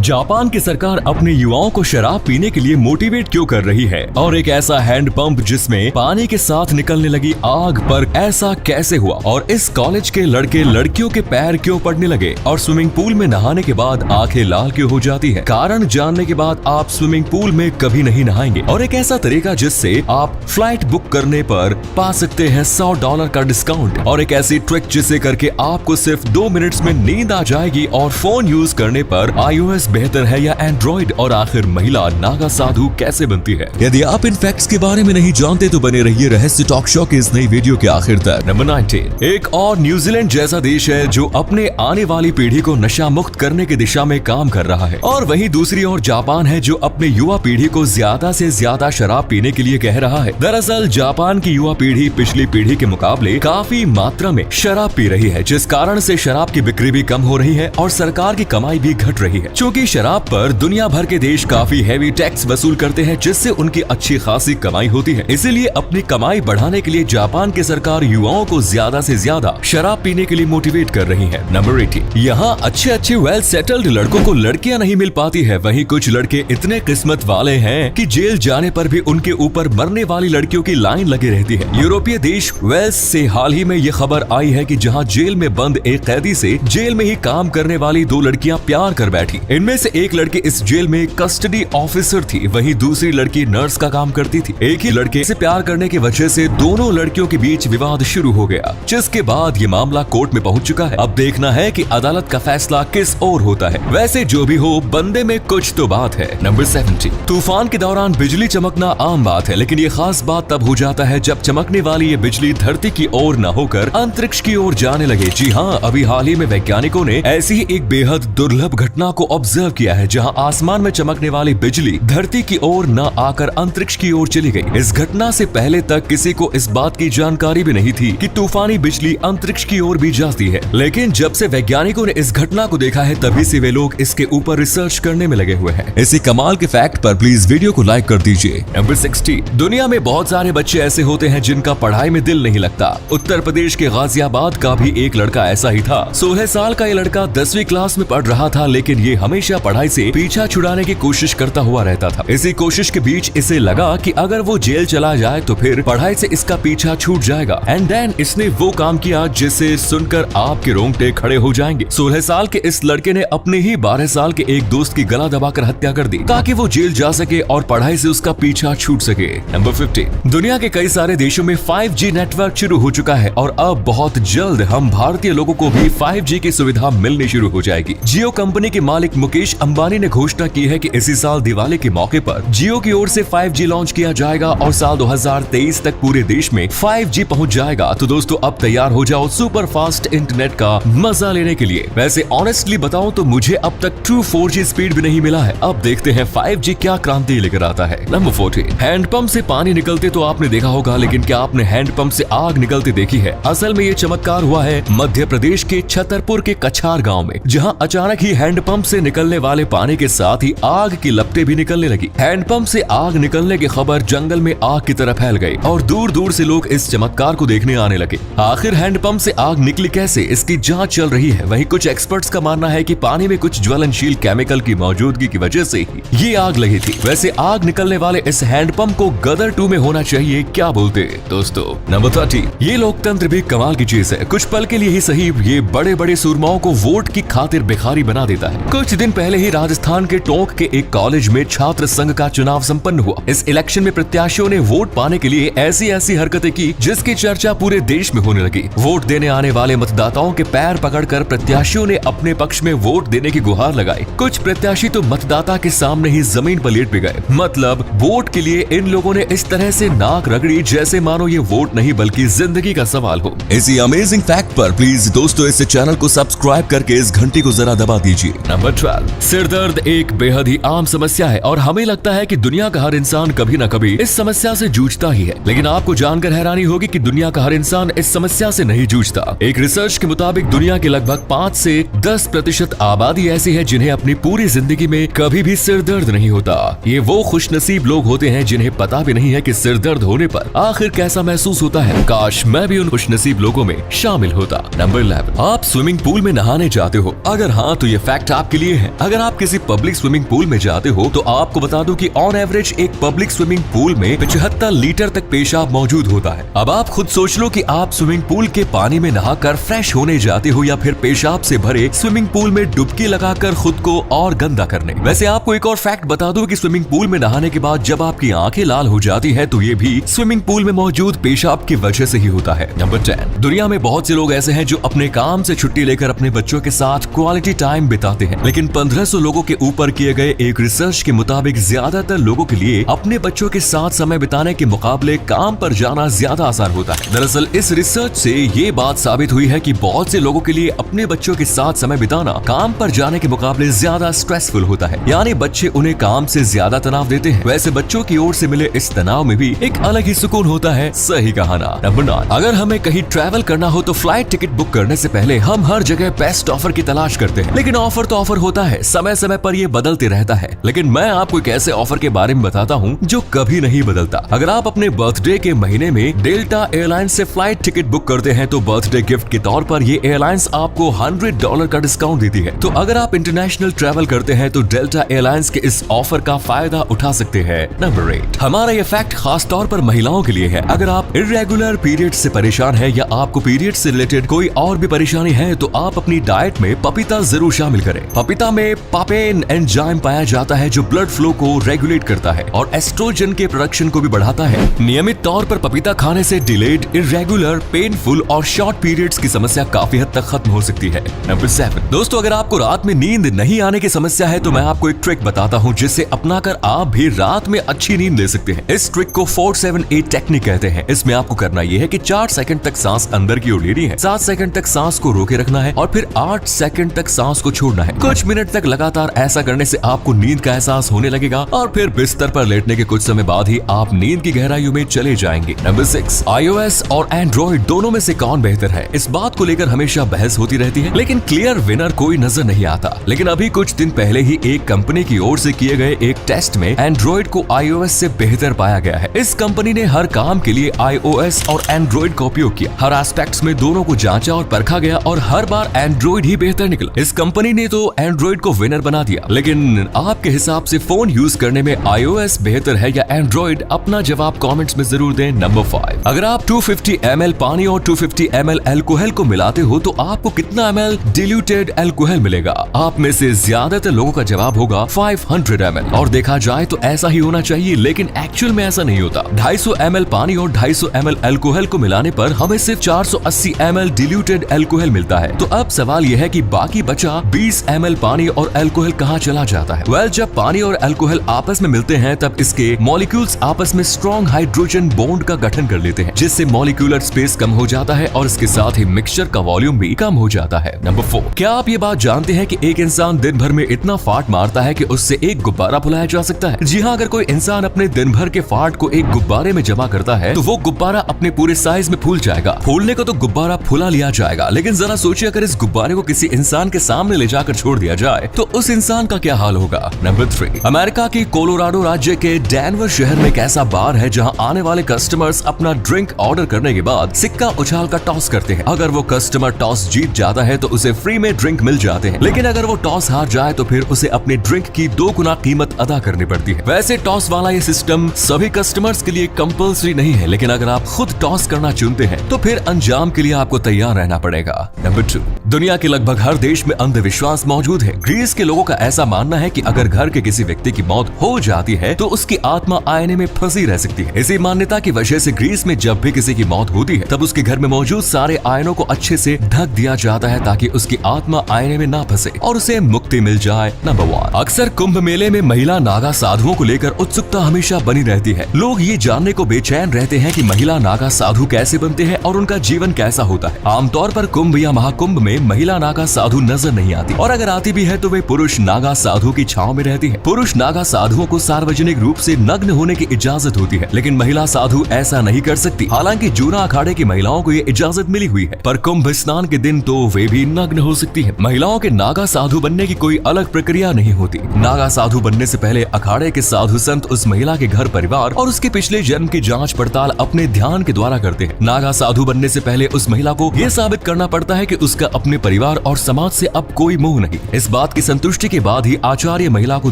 Japan की सरकार अपने युवाओं को शराब पीने के लिए मोटिवेट क्यों कर रही है, और एक ऐसा हैंड पंप जिसमें पानी के साथ निकलने लगी आग पर ऐसा कैसे हुआ, और इस कॉलेज के लड़के लड़कियों के पैर क्यों पड़ने लगे, और स्विमिंग पूल में नहाने के बाद आंखें लाल क्यों हो जाती है। कारण जानने के बाद आप स्विमिंग पूल में कभी नहीं नहाएंगे, और एक ऐसा तरीका जिससे आप फ्लाइट बुक करने पर पा सकते हैं $100 का डिस्काउंट, और एक ऐसी ट्रिक जिसे करके आपको सिर्फ 2 मिनट्स में नींद आ जाएगी, और फोन यूज करने पर iOS बेहतर है या एंड्रॉइड, और आखिर महिला नागा साधु कैसे बनती है। यदि आप इन फैक्ट्स के बारे में नहीं जानते तो बने रहिए रहस्य टॉक शो के इस नई वीडियो के आखिर तक। नंबर 19, एक और न्यूजीलैंड जैसा देश है जो अपने आने वाली पीढ़ी को नशा मुक्त करने की दिशा में काम कर रहा है, और वहीं दूसरी ओर जापान है जो अपने युवा पीढ़ी को ज्यादा से ज्यादा शराब पीने के लिए कह रहा है। दरअसल जापान की युवा पीढ़ी पिछली पीढ़ी के मुकाबले काफी मात्रा में शराब पी रही है, जिस कारण से शराब की बिक्री भी कम हो रही है और सरकार की कमाई भी घट रही है। चूँकि शराब पर दुनिया भर के देश काफी हैवी टैक्स वसूल करते हैं, जिससे उनकी अच्छी खासी कमाई होती है। इसीलिए अपनी कमाई बढ़ाने के लिए जापान की सरकार युवाओं को ज्यादा से ज्यादा शराब पीने के लिए मोटिवेट कर रही है। नंबर 18, यहाँ अच्छे वेल सेटल्ड लड़कों को लड़कियां नहीं मिल पाती है, वहीं कुछ लड़के इतने किस्मत वाले हैं कि जेल जाने पर भी उनके ऊपर मरने वाली लड़कियों की लाइन लगी रहती है। यूरोपीय देश वेल्स से हाल ही में ये खबर आई है कि जहाँ जेल में बंद एक कैदी से जेल में ही काम करने वाली 2 लड़कियां प्यार कर बैठी। इनमें से एक लड़की इस जेल में कस्टडी ऑफिसर थी, वहीं दूसरी लड़की नर्स का काम करती थी। एक ही लड़के से प्यार करने की वजह से दोनों लड़कियों के बीच विवाद शुरू हो गया, जिसके बाद ये मामला कोर्ट में पहुंच चुका है। अब देखना है कि अदालत का फैसला किस ओर होता है। वैसे जो भी हो, बंदे में कुछ तो बात है। नंबर 17, तूफान के दौरान बिजली चमकना आम बात है, लेकिन ये खास बात तब हो जाता है जब चमकने वाली ये बिजली धरती की ओर न होकर अंतरिक्ष की ओर जाने लगे। जी हाँ, अभी हाल ही में वैज्ञानिकों ने ऐसी ही एक बेहद दुर्लभ घटना को ऑब्जर्व किया है, जहाँ आसमान में चमकने वाली बिजली धरती की ओर न आकर अंतरिक्ष की ओर चली गई। इस घटना से पहले तक किसी को इस बात की जानकारी भी नहीं थी कि तूफानी बिजली अंतरिक्ष की ओर भी जाती है, लेकिन जब से वैज्ञानिकों ने इस घटना को देखा है तभी से वे लोग इसके ऊपर रिसर्च करने में लगे हुए हैं। इसी कमाल के फैक्ट पर प्लीज वीडियो को लाइक कर दीजिए। नंबर 60, दुनिया में बहुत सारे बच्चे ऐसे होते हैं जिनका पढ़ाई में दिल नहीं लगता। उत्तर प्रदेश के गाजियाबाद का भी एक लड़का ऐसा ही था। 16 साल का ये लड़का 10वीं क्लास में पढ़ रहा था, लेकिन ये हमेशा पढ़ाई से पीछा छुड़ाने की कोशिश करता हुआ रहता था। इसी कोशिश के बीच इसे लगा कि अगर वो जेल चला जाए तो फिर पढ़ाई से इसका पीछा छूट जाएगा। एंड देन इसने वो काम किया जिसे सुनकर आपके रोंगटे खड़े हो जाएंगे। 16 साल के इस लड़के ने अपने ही 12 साल के एक दोस्त की गला दबाकर हत्या कर दी, ताकि वो जेल जा सके और पढ़ाई से उसका पीछा छूट सके। नंबर 50, दुनिया के कई सारे देशों में 5G नेटवर्क शुरू हो चुका है, और अब बहुत जल्द हम भारतीय लोगों को भी 5G की सुविधा मिलनी शुरू हो जाएगी। जियो कंपनी के मालिक मुकेश अंबानी ने घोषणा की है कि इसी साल दिवाली के मौके पर जियो की ओर से 5G लॉन्च किया जाएगा, और साल 2023 तक पूरे देश में 5G पहुंच जाएगा। तो दोस्तों, अब तैयार हो जाओ सुपर फास्ट इंटरनेट का मजा लेने के लिए। वैसे ऑनेस्टली बताऊं तो मुझे अब तक ट्रू 4G स्पीड भी नहीं मिला है। अब देखते हैं 5G क्या क्रांति लेकर आता है। नंबर 40, हैंडपंप से पानी निकलते तो आपने देखा होगा, लेकिन क्या आपने हैंडपंप से आग निकलते देखी है? असल में ये चमत्कार हुआ है मध्य प्रदेश के छतरपुर के कछार गाँव में, जहाँ अचानक ही हैंडपंप से निकलने वाले पानी के साथ ही आग की लपटें भी निकलने लगी। हैंडपंप से आग निकलने की खबर जंगल में आग की तरह फैल गई, और दूर दूर से लोग इस चमत्कार को देखने आने लगे। आखिर हैंडपंप से आग निकली कैसे, इसकी जांच चल रही है। वहीं कुछ एक्सपर्ट्स का मानना है कि पानी में कुछ ज्वलनशील केमिकल की मौजूदगी की वजह से ही ये आग लगी थी। वैसे आग निकलने वाले इस हैंडपंप को गदर 2 में होना चाहिए, क्या बोलते दोस्तों? नंबर 30, ये लोकतंत्र भी कमाल की चीज है। कुछ पल के लिए ही सही, ये बड़े बड़े सूरमाओं को वोट की खातिर भिखारी बना देता है। कुछ दिन पहले ही राजस्थान के टोंक के एक कॉलेज में छात्र संघ का चुनाव संपन्न हुआ। इस इलेक्शन में प्रत्याशियों ने वोट पाने के लिए ऐसी हरकतें की जिसकी चर्चा पूरे देश में होने लगी। वोट देने आने वाले मतदाताओं के पैर पकड़कर प्रत्याशियों ने अपने पक्ष में वोट देने की गुहार लगाई। कुछ प्रत्याशी तो मतदाता के सामने ही जमीन पर लेट भी गए। मतलब वोट के लिए इन लोगों ने इस तरह से नाक रगड़ी जैसे मानो ये वोट नहीं बल्कि जिंदगी का सवाल हो। इसी अमेजिंग फैक्ट पर प्लीज दोस्तों इस चैनल को सब्सक्राइब करके इस घंटी को जरा दबा दीजिए। नंबर 12, सिर दर्द एक बेहद ही आम समस्या है, और हमें लगता है कि दुनिया का हर इंसान कभी न कभी इस समस्या से जूझता ही है। लेकिन आपको जानकर हैरानी होगी कि दुनिया का हर इंसान इस समस्या से नहीं जूझता। एक रिसर्च के मुताबिक दुनिया के लगभग 5 से 10% आबादी ऐसी है जिन्हें अपनी पूरी जिंदगी में कभी भी सिर दर्द नहीं होता। ये वो खुशनसीब लोग होते हैं जिन्हें पता भी नहीं है कि सिर दर्द होने पर आखिर कैसा महसूस होता है। काश मैं भी उन खुशनसीब लोगों में शामिल होता। नंबर 11, आप स्विमिंग पूल में नहाने जाते हो? अगर हाँ तो ये फैक्ट आपके लिए है। अगर आप किसी पब्लिक स्विमिंग पूल में जाते हो तो आपको बता दूं कि ऑन एवरेज एक पब्लिक स्विमिंग पूल में 75 लीटर तक पेशाब मौजूद होता है। अब आप खुद सोच लो कि आप स्विमिंग पूल के पानी में नहाकर फ्रेश होने जाते हो या फिर पेशाब से भरे स्विमिंग पूल में डुबकी लगाकर खुद को और गंदा करने। वैसे आपको एक और फैक्ट बता दूं कि स्विमिंग पूल में नहाने के बाद जब आपकी आंखें लाल हो जाती है तो ये भी स्विमिंग पूल में मौजूद पेशाब की वजह से ही होता है। नंबर 10, दुनिया में बहुत से लोग ऐसे हैं जो अपने काम से छुट्टी लेकर अपने बच्चों के साथ क्वालिटी टाइम बिताते हैं, लेकिन 1500 लोगों के ऊपर किए गए एक रिसर्च के मुताबिक ज्यादातर लोगों के लिए अपने बच्चों के साथ समय बिताने के मुकाबले काम पर जाना ज्यादा आसान होता है। दरअसल इस रिसर्च से ये बात साबित हुई है कि बहुत से लोगों के लिए अपने बच्चों के साथ समय बिताना काम पर जाने के मुकाबले ज्यादा स्ट्रेसफुल होता है, यानी बच्चे उन्हें काम से ज्यादा तनाव देते हैं। वैसे बच्चों की ओर से मिले इस तनाव में भी एक अलग ही सुकून होता है। सही कहाना। नंबर 9, अगर हमें कहीं ट्रैवल करना हो तो फ्लाइट टिकट बुक करने से पहले हम हर जगह बेस्ट ऑफर की तलाश करते हैं, लेकिन ऑफर तो ऑफर होता है, समय समय पर ये बदलते रहता है। लेकिन मैं आपको एक ऐसे ऑफर के बारे में बताता हूँ जो कभी नहीं बदलता। अगर आप अपने बर्थडे के महीने में डेल्टा एयरलाइंस से फ्लाइट टिकट बुक करते हैं तो बर्थडे गिफ्ट के तौर पर ये एयरलाइंस आपको $100 का डिस्काउंट देती है। तो अगर आप इंटरनेशनल ट्रैवल करते हैं तो डेल्टा एयरलाइंस के इस ऑफर का फायदा उठा सकते हैं। नंबर 8, हमारा ये फैक्ट खास तौर पर महिलाओं के लिए है। अगर आप इर्रेगुलर पीरियड से परेशान है या आपको पीरियड से रिलेटेड कोई और भी परेशानी है तो आप अपनी डाइट में पपीता जरूर शामिल करें। पपीता में पापेन एंजाइम पाया जाता है जो ब्लड फ्लो को रेगुलेट करता है और एस्ट्रोजन के प्रोडक्शन को भी बढ़ाता है। नियमित तौर पर पपीता खाने से डिलेड, इर्रेगुलर, पेनफुल और शॉर्ट पीरियड्स की समस्या काफी हद तक खत्म हो सकती है। नंबर 7, दोस्तों अगर आपको रात में नींद नहीं आने की समस्या है तो मैं आपको एक ट्रिक बताता हूँ जिससे अपनाकर आप भी रात में अच्छी नींद ले सकते हैं। इस ट्रिक को 4-7-8 टेक्निक कहते हैं। इसमें आपको करना यह है कि 4 सेकंड तक सांस अंदर की ओर लेनी है, 7 सेकंड तक सांस को रोके रखना है और फिर 8 सेकंड तक सांस को छोड़ना है। कुछ मिनट तक लगातार ऐसा करने से आपको नींद का एहसास होने लगेगा और फिर बिस्तर पर लेटने के कुछ समय बाद ही आप नींद की गहराइयों में चले जाएंगे। नंबर 6, iOS और एंड्रॉइड दोनों में से कौन बेहतर है, इस बात को लेकर हमेशा बहस होती रहती है, लेकिन क्लियर विनर कोई नजर नहीं आता। लेकिन अभी कुछ दिन पहले ही एक कंपनी की ओर से किए गए एक टेस्ट में एंड्रॉइड को iOS से बेहतर पाया गया है। इस कंपनी ने हर काम के लिए iOS और एंड्रॉइड का उपयोग किया, हर एस्पेक्ट्स में दोनों को जांचा और परखा गया और हर बार एंड्रॉइड ही बेहतर निकला। इस कंपनी ने तो एंड्रॉइड को विनर बना दिया, लेकिन आपके हिसाब से फोन यूज करने में iOS बेहतर है या एंड्रॉइड? अपना जवाब कमेंट्स में जरूर दें। नंबर 5, अगर आप 250 ml पानी और 250 ml अल्कोहल को मिलाते हो तो आपको कितना ml डिल्यूटेड अल्कोहल मिलेगा? आप में से ज्यादातर लोगों का जवाब होगा 500 ml। और देखा जाए तो ऐसा ही होना चाहिए, लेकिन एक्चुअल में ऐसा नहीं होता। 250 ml पानी और 250 ml अल्कोहल को मिलाने पर हमें सिर्फ 480 ml डिल्यूटेड अल्कोहल मिलता है। तो अब सवाल यह है कि बाकी बचा 20 ml पानी और अल्कोहल कहाँ चला जाता है? वेल, जब पानी और अल्कोहल आपस में मिलते हैं तब इसके मॉलिक्यूल्स आपस में स्ट्रॉन्ग हाइड्रोजन बॉन्ड का गठन कर लेते हैं, जिससे मॉलिक्यूलर स्पेस कम हो जाता है और इसके साथ ही मिक्सचर का वॉल्यूम भी कम हो जाता है। नंबर 4, क्या आप ये बात जानते हैं कि एक इंसान दिन भर में इतना फाट मारता है कि उससे एक गुब्बारा फुलाया जा सकता है? जी हाँ, अगर कोई इंसान अपने दिन भर के फाट को एक गुब्बारे में जमा करता है तो वो गुब्बारा अपने पूरे साइज में फूल जाएगा। फूलने को तो गुब्बारा फुला लिया जाएगा, लेकिन जरा सोचिए अगर इस गुब्बारे को किसी इंसान के सामने ले जाकर छोड़ दिया जाए तो उस इंसान का क्या हाल होगा। नंबर 3, अमेरिका की कोलोराडो राज्य के डेनवर शहर में एक ऐसा बार है जहां आने वाले कस्टमर्स अपना ड्रिंक ऑर्डर करने के बाद सिक्का उछाल कर टॉस करते हैं। अगर वो कस्टमर टॉस जीत जाता है तो उसे फ्री में ड्रिंक मिल जाते हैं, लेकिन अगर वो टॉस हार जाए तो फिर उसे अपने ड्रिंक की 2 गुना कीमत अदा करनी पड़ती है। वैसे टॉस वाला ये सिस्टम सभी कस्टमर्स के लिए कंपल्सरी नहीं है, लेकिन अगर आप खुद टॉस करना चुनते हैं तो फिर अंजाम के लिए आपको तैयार रहना पड़ेगा। नंबर 2, दुनिया के लगभग हर देश में अंधविश्वास मौजूद है। ग्रीस के लोगों का ऐसा मानना है कि अगर घर के किसी व्यक्ति की मौत हो जाती है तो उसकी आत्मा आईने में फंसी रह सकती है। इसी मान्यता की वजह से ग्रीस में जब भी किसी की मौत होती है तब उसके घर में मौजूद सारे आयनों को अच्छे से ढक दिया जाता है ताकि उसकी आत्मा आईने में ना फंसे और उसे मुक्ति मिल जाए। नंबर 1, अक्सर कुंभ मेले में महिला नागा साधुओं को लेकर उत्सुकता हमेशा बनी रहती है। लोग ये जानने को बेचैन रहते हैं कि महिला नागा साधु कैसे बनते हैं और उनका जीवन कैसा होता है। आमतौर पर कुंभ या महाकुंभ में महिला नागा साधु नजर नहीं आती और अगर आती भी है तो वे पुरुष नागा साधु की छांव में रहती है। पुरुष नागा साधुओं को सार्वजनिक रूप से नग्न होने की इजाजत होती है, लेकिन महिला साधु ऐसा नहीं कर सकती। हालांकि जूना अखाड़े की महिलाओं को ये इजाजत मिली हुई है, पर कुंभ स्नान के दिन तो वे भी नग्न हो सकती है। महिलाओं के नागा साधु बनने की कोई अलग प्रक्रिया नहीं होती। नागा साधु बनने से पहले अखाड़े के साधु संत उस महिला के घर परिवार और उसके पिछले जन्म की जांच पड़ताल अपने ध्यान के द्वारा करते हैं। नागा साधु बनने से पहले उस महिला को यह साबित करना पड़ता है कि उसका अपने अपने परिवार और समाज से अब कोई मोह नहीं। इस बात की संतुष्टि के बाद ही आचार्य महिला को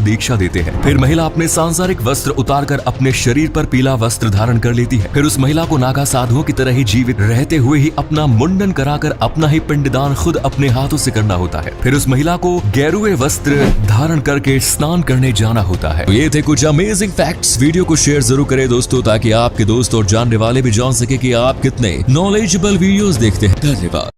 दीक्षा देते हैं। फिर महिला अपने सांसारिक वस्त्र उतारकर अपने शरीर पर पीला वस्त्र धारण कर लेती है। फिर उस महिला को नागा साधुओं की तरह ही जीवित रहते हुए ही अपना मुंडन कराकर अपना ही पिंडदान खुद अपने हाथों से करना होता है। फिर उस महिला को गेरुए वस्त्र धारण करके स्नान करने जाना होता है। तो ये थे कुछ अमेजिंग फैक्ट्स। वीडियो को शेयर जरूर करें दोस्तों, ताकि आपके दोस्त और जानने वाले भी जान सके कि आप कितने नॉलेजेबल वीडियोस देखते हैं। धन्यवाद।